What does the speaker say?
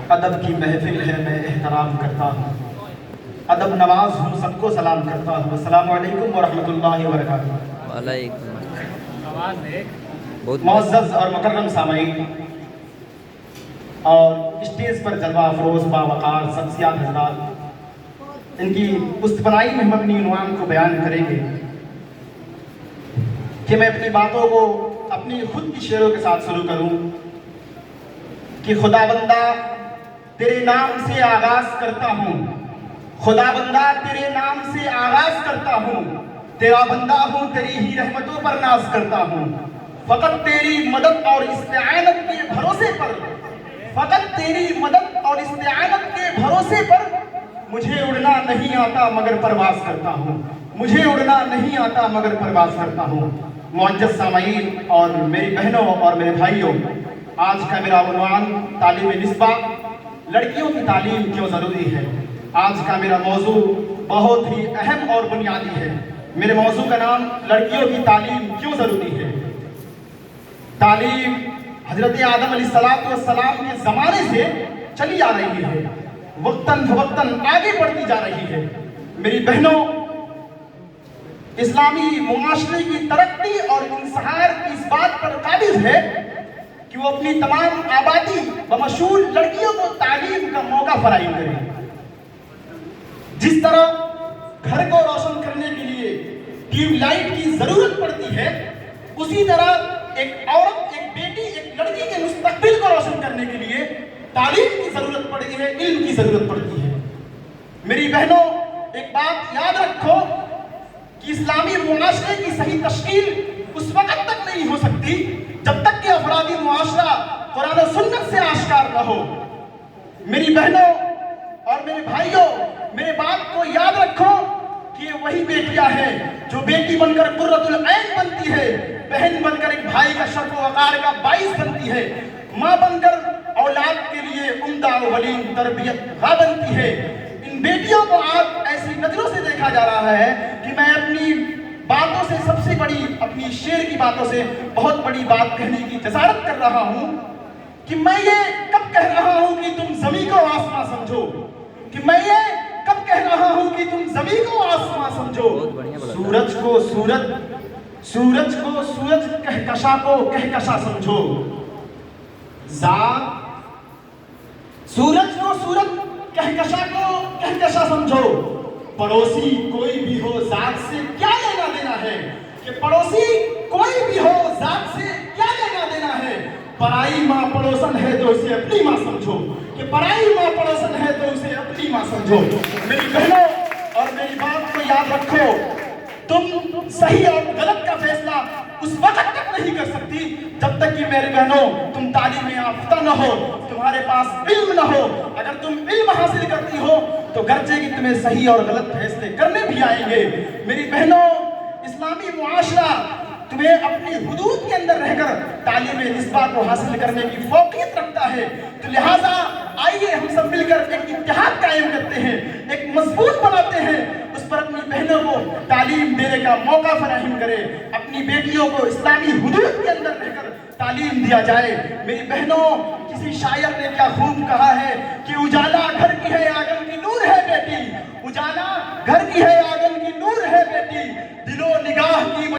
ادب کی محفل ہے میں احترام کرتا ہوں، ادب نواز ہوں سب کو سلام کرتا ہوں۔ السلام علیکم ورحمۃ اللہ وبرکاتہ۔ وعلیکم السلام۔ معزز اور مکرم سامعین اور اسٹیج پر جلوہ افروز باوقار شخصیات حضرات، ان کی پستپنائی میں ہم اپنی عنوان کو بیان کریں گے کہ میں اپنی باتوں کو اپنی خود کی شعروں کے ساتھ شروع کروں کہ خدا بندہ تیرے نام سے آغاز کرتا ہوں، خدا بندہ تیرے نام سے آغاز کرتا ہوں، تیرا بندہ ہوں تیری ہی رحمتوں پر ناز کرتا ہوں، فقط تیری مدد اور استعانت کے بھروسے پر، فقط تیری مدد اور استعانت کے بھروسے پر مجھے اڑنا نہیں آتا مگر پرواز کرتا ہوں، مجھے اڑنا نہیں آتا مگر پرواز کرتا ہوں۔ معزز سامعین اور میری بہنوں اور میرے بھائیوں، آج کا میرا عنوان تعلیم نسبہ، لڑکیوں کی تعلیم کیوں ضروری ہے۔ آج کا میرا موضوع بہت ہی اہم اور بنیادی ہے۔ میرے موضوع کا نام لڑکیوں کی تعلیم کیوں ضروری ہے۔ تعلیم حضرت آدم علیہ السلام کے زمانے سے چلی آ رہی ہے، وقتاً فوقتاً آگے بڑھتی جا رہی ہے۔ میری بہنوں، اسلامی معاشرے کی ترقی اور انصہار اس بات پر قابض ہے کہ وہ اپنی تمام آبادی بمشہور لڑکیوں کو تعلیم کا موقع فراہم کرے۔ جس طرح گھر کو روشن کرنے کے لیے ٹیوب لائٹ کی ضرورت پڑتی ہے، اسی طرح ایک عورت، ایک بیٹی، ایک لڑکی کے مستقبل کو روشن کرنے کے لیے تعلیم کی ضرورت پڑتی ہے، علم کی ضرورت پڑتی ہے۔ میری بہنوں، ایک بات یاد رکھو کہ اسلامی معاشرے کی صحیح تشکیل اس وقت تک نہیں ہو سکتی جب تک کہ افرادی معاشرہ قرآن و سنت سے آشکار نہ ہو۔ میری بہنوں اور میرے بھائیوں، میرے بات کو یاد رکھو کہ وہی بیٹیاں ہیں جو بیٹی بن کر قرۃ العین بنتی ہے، بہن بن کر ایک بھائی کا شرف و وقار کا باعث بنتی ہے، ماں بن کر اولاد کے لیے عمدہ و ولیم تربیت گاہ بنتی ہے۔ ان بیٹیوں کو آج ایسی نظروں سے دیکھا جا رہا ہے کہ میں اپنی باتوں سے سب سے بڑی، اپنی شعر کی باتوں سے بہت بڑی بات کہنے کی جسارت کر رہا ہوں کہ میں یہ کب کہہ رہا ہوں کہ تم زمین کو آسمان سمجھو، کہ میں یہ کب کہہ رہا ہوں کہ تم زمین کو آسمان سمجھو، سورج کو سورج، سورج کو سورج، کہکشاں کو کہکشاں سمجھو، ذات سورج کو سورج، کہکشاں کو کہکشاں سمجھو، پڑوسی کوئی بھی ہو ذات سے کیا لینا دینا ہے، کہ پڑوسی کوئی بھی ہو ذات سے کیا لینا دینا ہے، پرائی ماں پڑوسن ہے تو اسے اپنی ماں سمجھو، کہ پرائی ماں پڑوسن ہے تو اسے اپنی ماں سمجھو۔ میری بہنوں اور میری بات کو یاد رکھو، تم صحیح اور غلط کا فیصلہ اس وقت تک نہیں کر سکتی جب تک کہ میری بہنوں تم تعلیم یافتہ نہ ہو، تمہارے پاس علم نہ ہو۔ اگر تم علم حاصل کرتی ہو تو گرچہ کہ تمہیں صحیح اور غلط فیصلے کرنے بھی آئیں گے۔ میری بہنوں، اسلامی معاشرہ تمہیں اپنی حدود کے اندر رہ کر تعلیم نسبہ کو حاصل کرنے کی فوقیت رکھتا ہے، تو لہٰذا آئیے ہم سب مل کر ایک اتحاد قائم کرتے ہیں، ایک مضبوط بناتے ہیں، اس پر اپنی بہنوں کو تعلیم دینے کا موقع فراہم کرے، اپنی بیٹیوں کو اسلامی حدود کے اندر رہ کر تعلیم دیا جائے۔ میری بہنوں، کسی شاعر نے کیا خوب کہا ہے کہ اجالا گھر کی ہے آنگن کی نور ہے بیٹی، اجالا گھر کی ہے آنگن